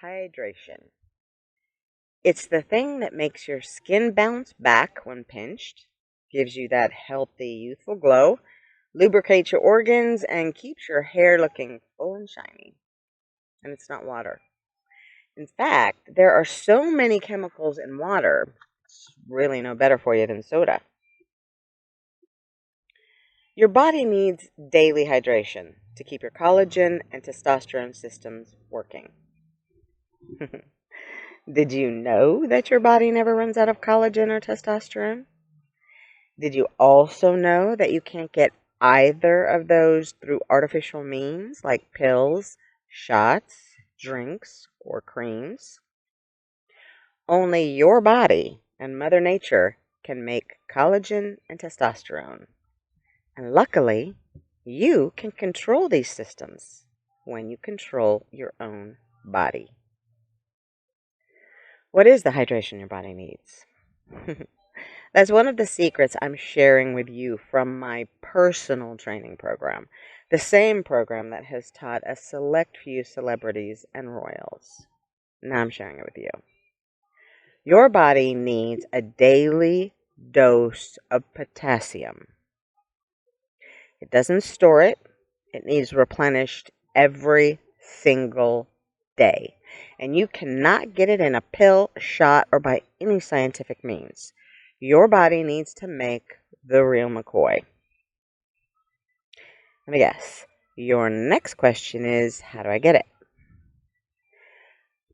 hydration. It's the thing that makes your skin bounce back when pinched, gives you that healthy, youthful glow, lubricates your organs, and keeps your hair looking full and shiny. And it's not water. In fact, there are so many chemicals in water, it's really no better for you than soda. Your body needs daily hydration to keep your collagen and testosterone systems working. Did you know that your body never runs out of collagen or testosterone? Did you also know that you can't get either of those through artificial means like pills, shots, drinks, or creams? Only your body and Mother Nature can make collagen and testosterone. And luckily, you can control these systems when you control your own body. What is the hydration your body needs? That's one of the secrets I'm sharing with you from my personal training program, the same program that has taught a select few celebrities and royals. Now I'm sharing it with you. Your body needs a daily dose of potassium. It doesn't store it. It needs replenished every single day. And you cannot get it in a pill, shot, or by any scientific means. Your body needs to make the real McCoy. Let me guess. Your next question is, how do I get it?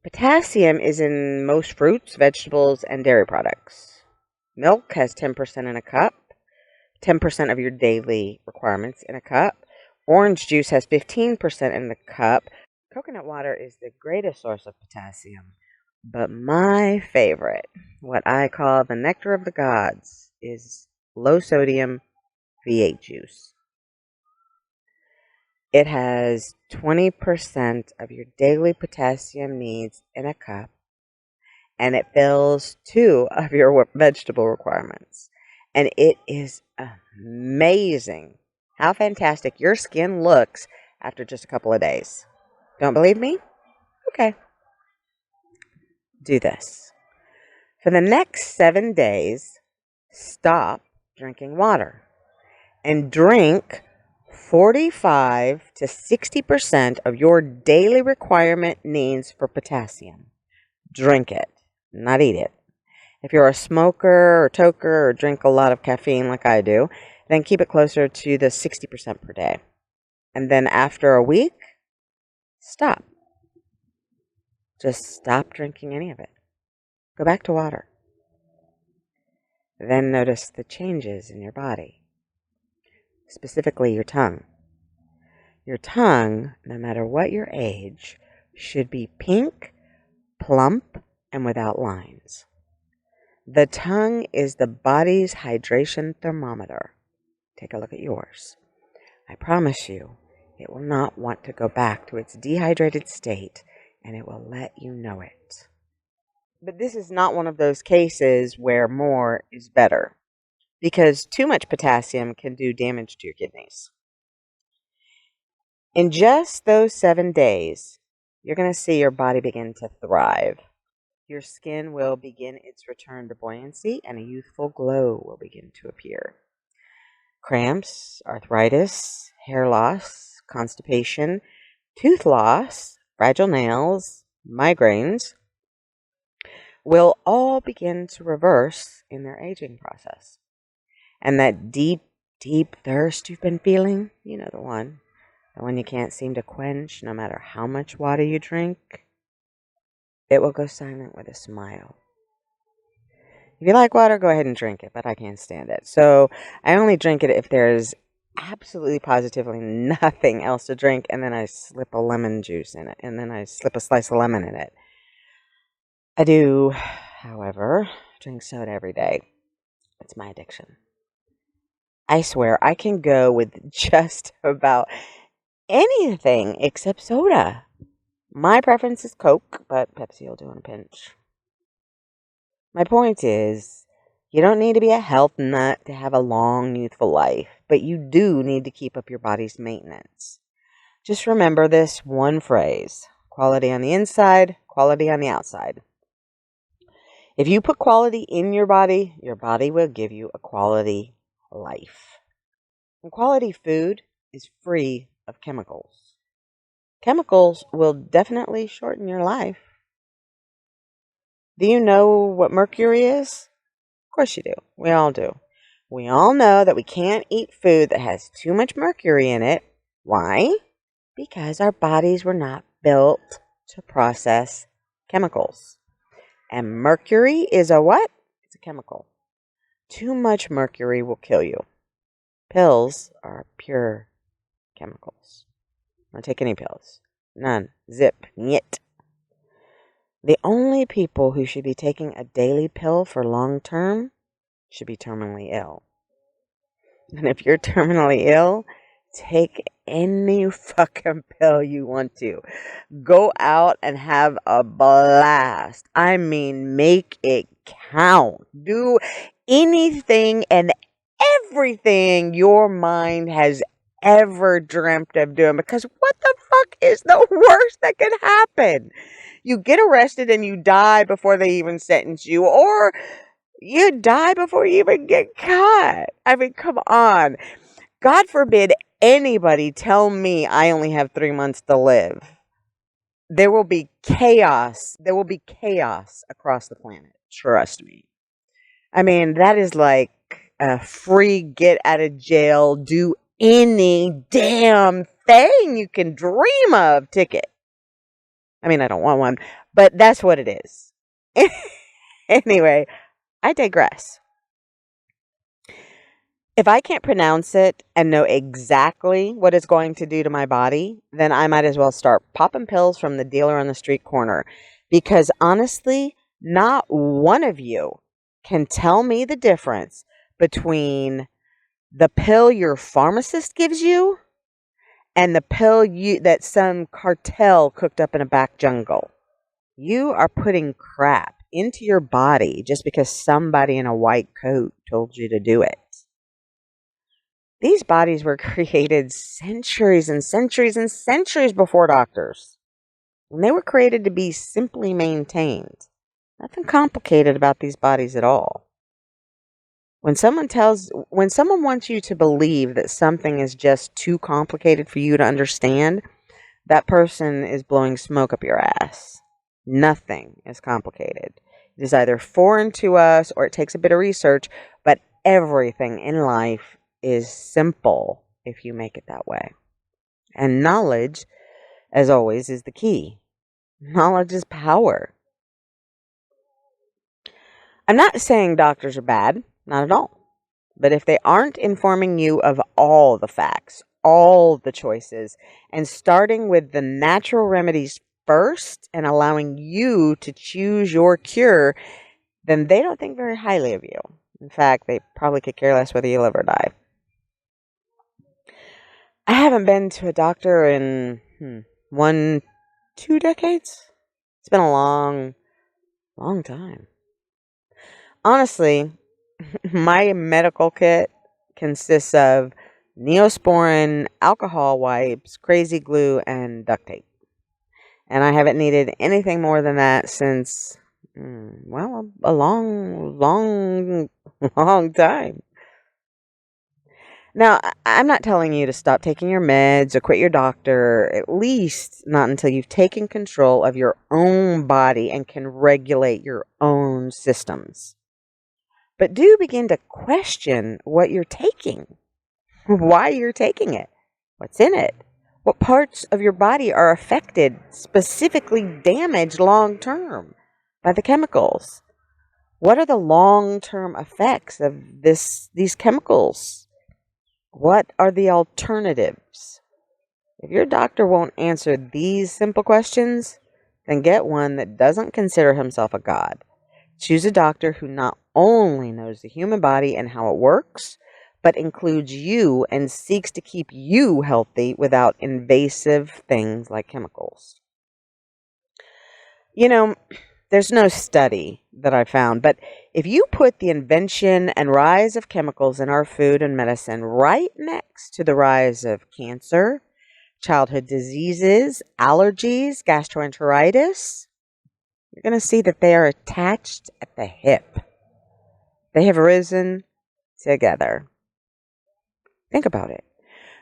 Potassium is in most fruits, vegetables, and dairy products. Milk has 10% in a cup, 10% of your daily requirements in a cup. Orange juice has 15% in the cup. Coconut water is the greatest source of potassium. But my favorite, what I call the nectar of the gods, is low sodium V8 juice. It has 20% of your daily potassium needs in a cup, and it fills 2 of your vegetable requirements. And it is amazing how fantastic your skin looks after just a couple of days. Don't believe me? Okay. Do this. For the next 7 days, stop drinking water and drink 45 to 60% of your daily requirement needs for potassium. Drink it, not eat it. If you're a smoker or toker or drink a lot of caffeine like I do, then keep it closer to the 60% per day. And then after a week, stop. Just stop drinking any of it. Go back to water. Then notice the changes in your body, specifically your tongue. Your tongue, no matter what your age, should be pink, plump, and without lines. The tongue is the body's hydration thermometer. Take a look at yours. I promise you, it will not want to go back to its dehydrated state, and it will let you know it. But this is not one of those cases where more is better, because too much potassium can do damage to your kidneys. In just those 7 days, you're going to see your body begin to thrive. Your skin will begin its return to buoyancy, and a youthful glow will begin to appear. Cramps, arthritis, hair loss, constipation, tooth loss, fragile nails, migraines will all begin to reverse in their aging process. And that deep, deep thirst you've been feeling, you know the one you can't seem to quench no matter how much water you drink, it will go silent with a smile. If you like water, go ahead and drink it, but I can't stand it. So I only drink it if there's absolutely positively nothing else to drink, and then I slip a lemon juice in it, and then I slip a slice of lemon in it. I do, however, drink soda every day. It's my addiction. I swear I can go with just about anything except soda. My preference is Coke, but Pepsi will do in a pinch. My point is, you don't need to be a health nut to have a long, youthful life, but you do need to keep up your body's maintenance. Just remember this one phrase: quality on the inside, quality on the outside. If you put quality in your body will give you a quality life. And quality food is free of chemicals. Chemicals will definitely shorten your life. Do you know what mercury is? Of course you do. We all do. We all know that we can't eat food that has too much mercury in it. Why? Because our bodies were not built to process chemicals. And mercury is a what? It's a chemical. Too much mercury will kill you. Pills are pure chemicals. Don't take any pills. None. Zip. Nyet. The only people who should be taking a daily pill for long term should be terminally ill. And if you're terminally ill, take any fucking pill you want to. Go out and have a blast. I mean, make it count. Do anything and everything your mind has ever dreamt of doing. Because what the fuck is the worst that could happen? You get arrested and you die before they even sentence you, or you die before you even get caught. I mean, come on. God forbid anybody tell me I only have 3 months to live. There will be chaos. There will be chaos across the planet. Trust me. I mean, that is like a free get out of jail, do any damn thing you can dream of ticket. I mean, I don't want one, but that's what it is. Anyway, I digress. If I can't pronounce it and know exactly what it's going to do to my body, then I might as well start popping pills from the dealer on the street corner. Because honestly, not one of you can tell me the difference between the pill your pharmacist gives you and the pill that some cartel cooked up in a back jungle. You are putting crap into your body just because somebody in a white coat told you to do it. These bodies were created centuries and centuries and centuries before doctors. And they were created to be simply maintained. Nothing complicated about these bodies at all. When someone wants you to believe that something is just too complicated for you to understand, that person is blowing smoke up your ass. Nothing is complicated. It is either foreign to us or it takes a bit of research, but everything in life is simple if you make it that way. And knowledge, as always, is the key. Knowledge is power. I'm not saying doctors are bad, not at all. But if they aren't informing you of all the facts, all the choices, and starting with the natural remedies first and allowing you to choose your cure, then they don't think very highly of you. In fact, they probably could care less whether you live or die. I haven't been to a doctor in 2 decades. It's been a long, long time. Honestly, my medical kit consists of Neosporin, alcohol wipes, crazy glue, and duct tape. And I haven't needed anything more than that since, a long, long, long time. Now, I'm not telling you to stop taking your meds or quit your doctor, at least not until you've taken control of your own body and can regulate your own systems. But do begin to question what you're taking, why you're taking it, what's in it, what parts of your body are affected, specifically damaged long term by the chemicals. What are the long-term effects of these chemicals? What are the alternatives? If your doctor won't answer these simple questions, then get one that doesn't consider himself a god. Choose a doctor who not only knows the human body and how it works, but includes you and seeks to keep you healthy without invasive things like chemicals. You know, there's no study that I found, but if you put the invention and rise of chemicals in our food and medicine right next to the rise of cancer, childhood diseases, allergies, gastroenteritis, you're going to see that they are attached at the hip. They have risen together. Think about it.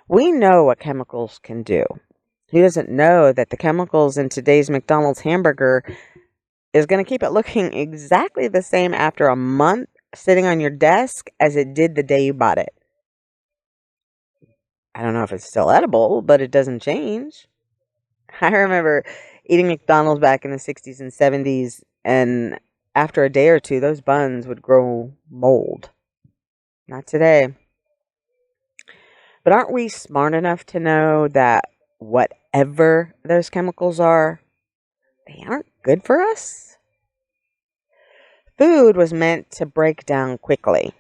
We know what chemicals can do. Who doesn't know that the chemicals in today's McDonald's hamburger is going to keep it looking exactly the same after a month sitting on your desk as it did the day you bought it? I don't know if it's still edible, but it doesn't change. I remember eating McDonald's back in the 60s and 70s, and after a day or two, those buns would grow mold. Not today. But aren't we smart enough to know that whatever those chemicals are, they aren't good for us? Food was meant to break down quickly,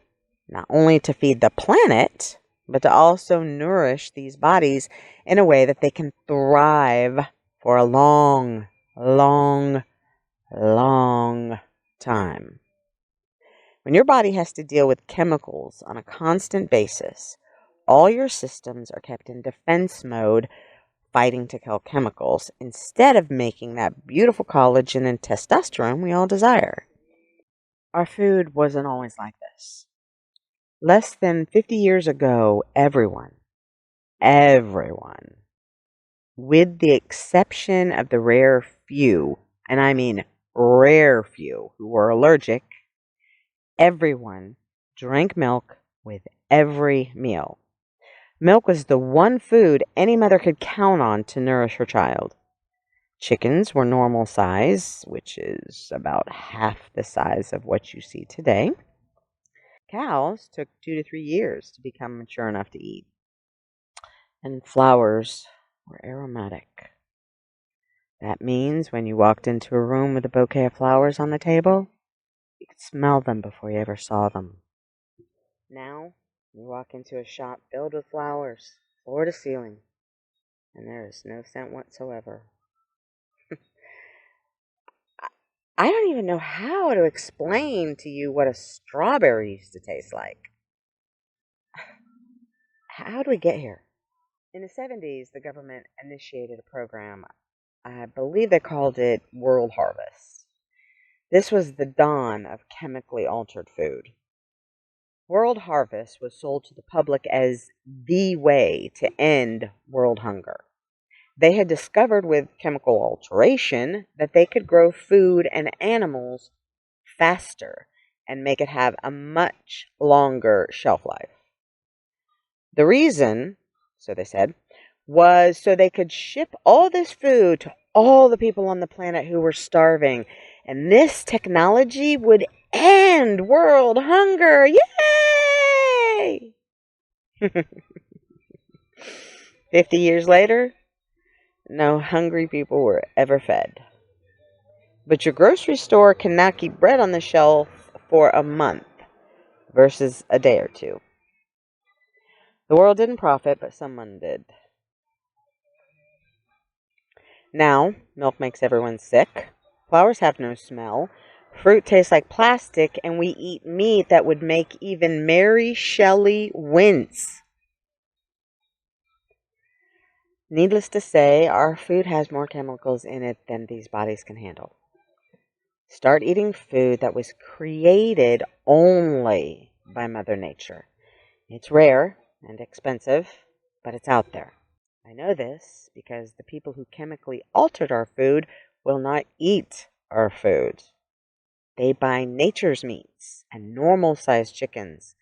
not only to feed the planet, but to also nourish these bodies in a way that they can thrive for a long, long, long time. When your body has to deal with chemicals on a constant basis, all your systems are kept in defense mode, fighting to kill chemicals, instead of making that beautiful collagen and testosterone we all desire. Our food wasn't always like this. Less than 50 years ago, everyone, with the exception of the rare few, and I mean rare few, who were allergic, everyone drank milk with every meal. Milk was the one food any mother could count on to nourish her child. Chickens were normal size, which is about half the size of what you see today. Cows took 2 to 3 years to become mature enough to eat. And flowers were aromatic. That means when you walked into a room with a bouquet of flowers on the table, you could smell them before you ever saw them. Now, you walk into a shop filled with flowers, floor to ceiling, and there is no scent whatsoever. I don't even know how to explain to you what a strawberry used to taste like. How do we get here? In the 70s, the government initiated a program. I believe they called it World Harvest. This was the dawn of chemically altered food. World Harvest was sold to the public as the way to end world hunger. They had discovered with chemical alteration that they could grow food and animals faster and make it have a much longer shelf life. The reason, so they said, was so they could ship all this food to all the people on the planet who were starving. And this technology would end world hunger. Yay! 50 years later, no hungry people were ever fed. But your grocery store can now keep bread on the shelf for a month versus a day or two. The world didn't profit, but someone did. Now, milk makes everyone sick. Flowers have no smell. Fruit tastes like plastic, and we eat meat that would make even Mary Shelley wince. Needless to say, our food has more chemicals in it than these bodies can handle. Start eating food that was created only by Mother Nature. It's rare and expensive, but it's out there. I know this because the people who chemically altered our food will not eat our food. They buy nature's meats and normal-sized chickens.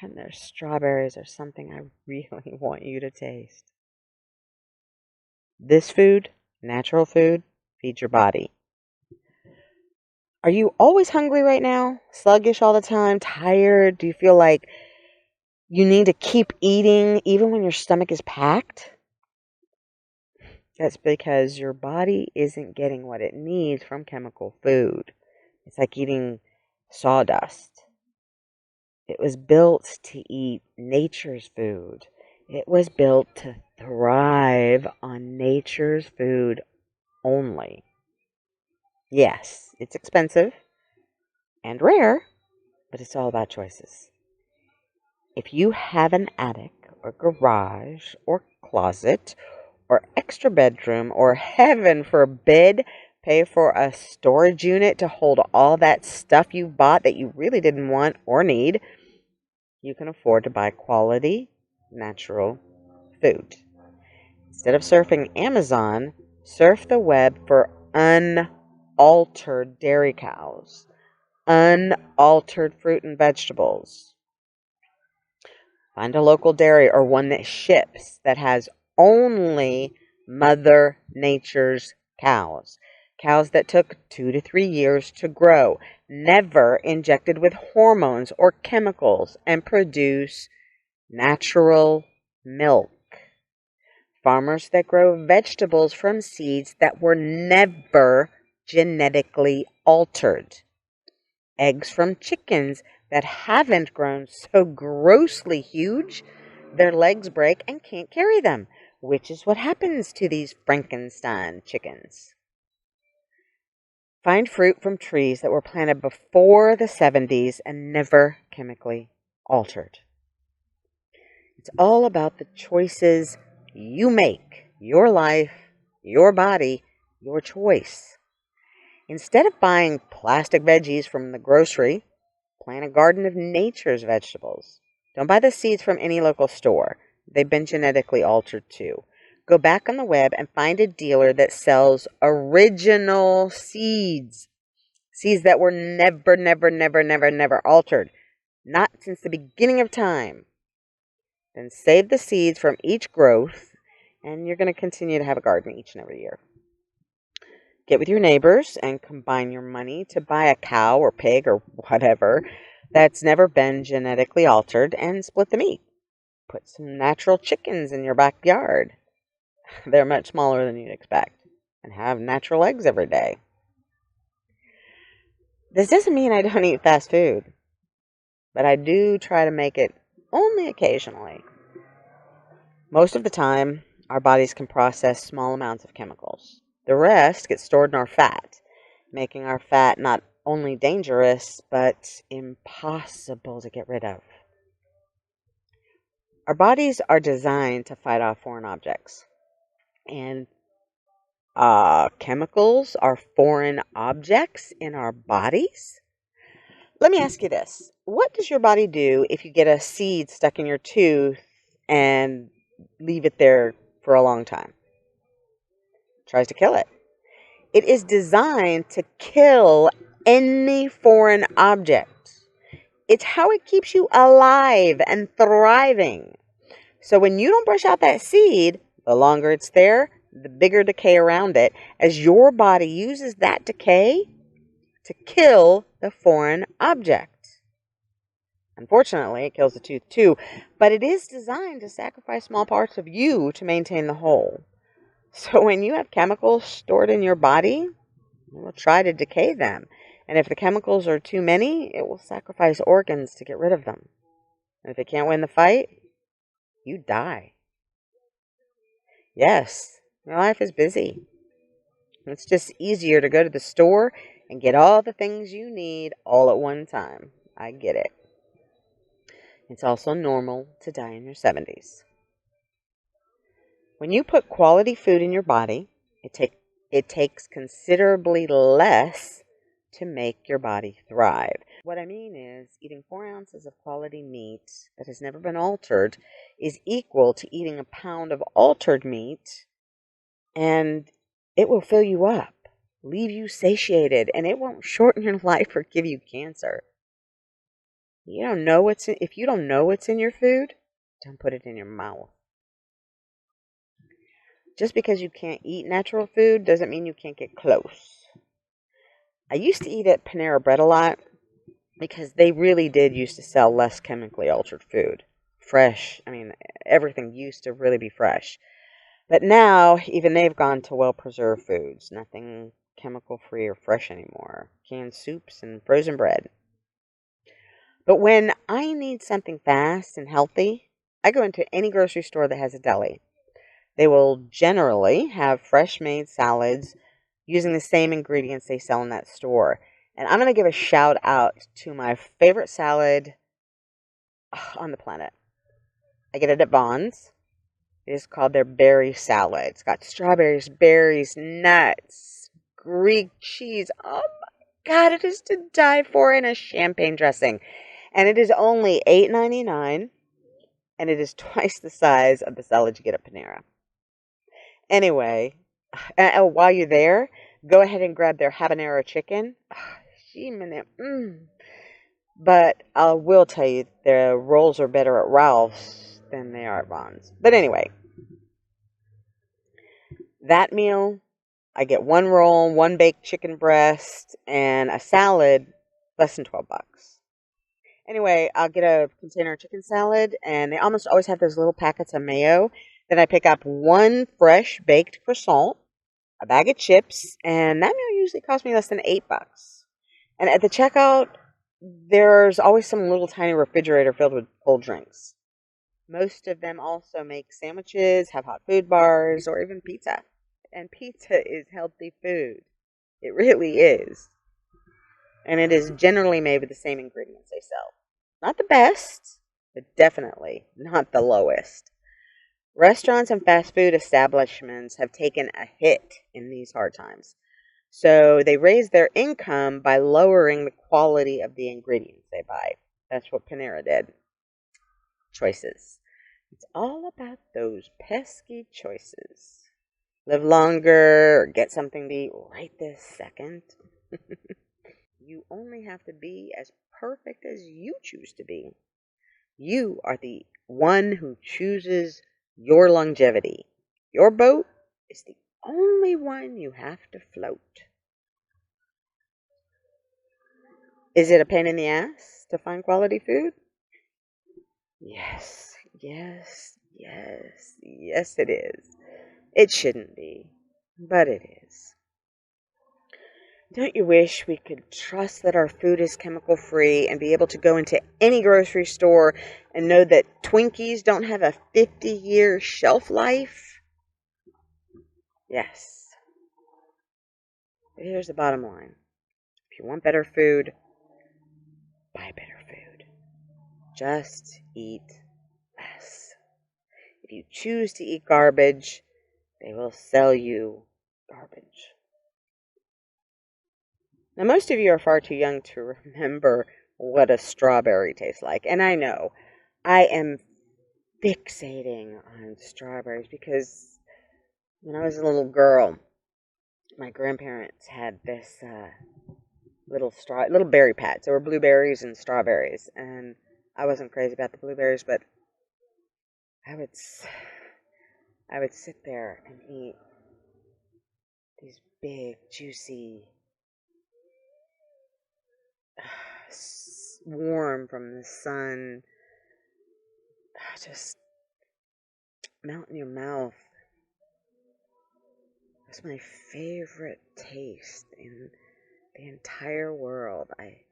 And their strawberries are something I really want you to taste. This food, natural food, feeds your body. Are you always hungry right now? Sluggish all the time? Tired? Do you feel like you need to keep eating even when your stomach is packed? That's because your body isn't getting what it needs from chemical food. It's like eating sawdust. It was built to eat nature's food. It was built to thrive on nature's food only. Yes, it's expensive and rare, but it's all about choices. If you have an attic or garage or closet or extra bedroom or, heaven forbid, pay for a storage unit to hold all that stuff you bought that you really didn't want or need, you can afford to buy quality, natural food. Instead of surfing Amazon, surf the web for unaltered dairy cows, unaltered fruit and vegetables. Find a local dairy or one that ships that has only Mother Nature's cows. Cows that took 2 to 3 years to grow, never injected with hormones or chemicals, and produce natural milk. Farmers that grow vegetables from seeds that were never genetically altered. Eggs from chickens that haven't grown so grossly huge their legs break and can't carry them, which is what happens to these Frankenstein chickens. Find fruit from trees that were planted before the 70s and never chemically altered. It's all about the choices you make. Your life, your body, your choice. Instead of buying plastic veggies from the grocery, plant a garden of nature's vegetables. Don't buy the seeds from any local store. They've been genetically altered too. Go back on the web and find a dealer that sells original seeds. Seeds that were never altered. Not since the beginning of time. Then save the seeds from each growth, and you're going to continue to have a garden each and every year. Get with your neighbors and combine your money to buy a cow or pig or whatever that's never been genetically altered and split the meat. Put some natural chickens in your backyard. They're much smaller than you'd expect, and have natural eggs every day. This doesn't mean I don't eat fast food, but I do try to make it only occasionally. Most of the time, our bodies can process small amounts of chemicals. The rest gets stored in our fat, making our fat not only dangerous, but impossible to get rid of. Our bodies are designed to fight off foreign objects. And chemicals are foreign objects in our bodies? Let me ask you this. What does your body do if you get a seed stuck in your tooth and leave it there for a long time? It tries to kill it. It is designed to kill any foreign object. It's how it keeps you alive and thriving. So when you don't brush out that seed, the longer it's there, the bigger decay around it, as your body uses that decay to kill the foreign object. Unfortunately, it kills the tooth too, but it is designed to sacrifice small parts of you to maintain the whole. So when you have chemicals stored in your body, it will try to decay them. And if the chemicals are too many, it will sacrifice organs to get rid of them. And if it can't win the fight, you die. Yes, your life is busy. It's just easier to go to the store and get all the things you need all at one time. I get it. It's also normal to die in your 70s. When you put quality food in your body, it takes considerably less to make your body thrive. What I mean is, eating 4 ounces of quality meat that has never been altered is equal to eating a pound of altered meat, and it will fill you up, leave you satiated, and it won't shorten your life or give you cancer. If you don't know what's in your food, don't put it in your mouth. Just because you can't eat natural food doesn't mean you can't get close. I used to eat at Panera Bread a lot because they really did used to sell less chemically altered food. Fresh. I mean, everything used to really be fresh. But now, even they've gone to well-preserved foods. Nothing chemical-free or fresh anymore. Canned soups and frozen bread. But when I need something fast and healthy, I go into any grocery store that has a deli. They will generally have fresh-made salads using the same ingredients they sell in that store. And I'm going to give a shout out to my favorite salad on the planet. I get it at Vons. It is called their berry salad. It's got strawberries, berries, nuts, Greek cheese. Oh my God, it is to die for, in a champagne dressing. And it is only $8.99, and it is twice the size of the salad you get at Panera. Anyway, while you're there, go ahead and grab their habanero chicken. But I will tell you, the rolls are better at Ralph's than they are at Ron's. But anyway, that meal, I get one roll, one baked chicken breast, and a salad, less than $12. Anyway, I'll get a container of chicken salad, and they almost always have those little packets of mayo. Then I pick up one fresh baked croissant, a bag of chips, and that meal usually costs me less than $8. And at the checkout, there's always some little tiny refrigerator filled with cold drinks. Most of them also make sandwiches, have hot food bars, or even pizza. And pizza is healthy food. It really is. And it is generally made with the same ingredients they sell. Not the best, but definitely not the lowest. Restaurants and fast food establishments have taken a hit in these hard times. So they raise their income by lowering the quality of the ingredients they buy. That's what Panera did. Choices. It's all about those pesky choices. Live longer or get something to eat right this second. You only have to be as perfect as you choose to be. You are the one who chooses your longevity. Your boat is the only one you have to float. Is it a pain in the ass to find quality food? Yes, yes, yes, yes it is. It shouldn't be, but it is. Don't you wish we could trust that our food is chemical free and be able to go into any grocery store and know that Twinkies don't have a 50-year shelf life? Yes. But here's the bottom line. If you want better food, buy better food. Just eat less. If you choose to eat garbage, they will sell you garbage. Now, most of you are far too young to remember what a strawberry tastes like. And I know I am fixating on strawberries because when I was a little girl, my grandparents had this little berry patch. There were blueberries and strawberries, and I wasn't crazy about the blueberries, but I would sit there and eat these big, juicy, warm from the sun, just melt in your mouth. It's my favorite taste in the entire world. I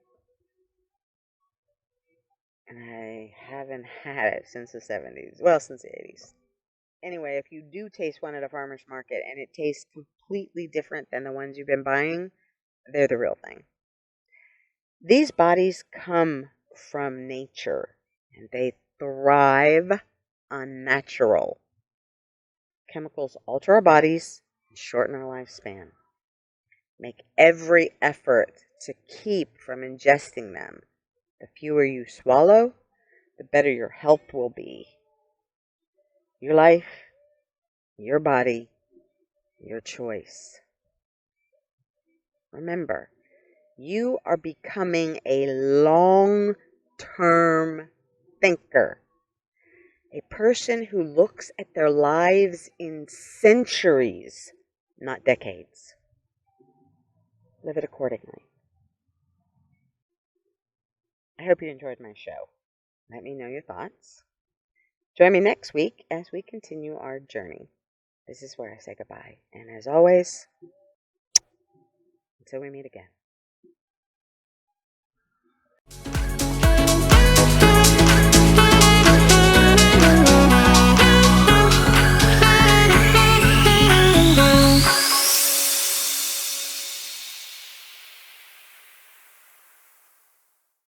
haven't had it since the 70s. Well, since the 80s. Anyway, if you do taste one at a farmer's market and it tastes completely different than the ones you've been buying, they're the real thing. These bodies come from nature, and they thrive on natural. Chemicals alter our bodies and shorten our lifespan. Make every effort to keep from ingesting them. The fewer you swallow, the better your health will be. Your life, your body, your choice. Remember, you are becoming a long-term thinker. A person who looks at their lives in centuries, not decades. Live it accordingly. I hope you enjoyed my show. Let me know your thoughts. Join me next week as we continue our journey. This is where I say goodbye. And as always, until we meet again.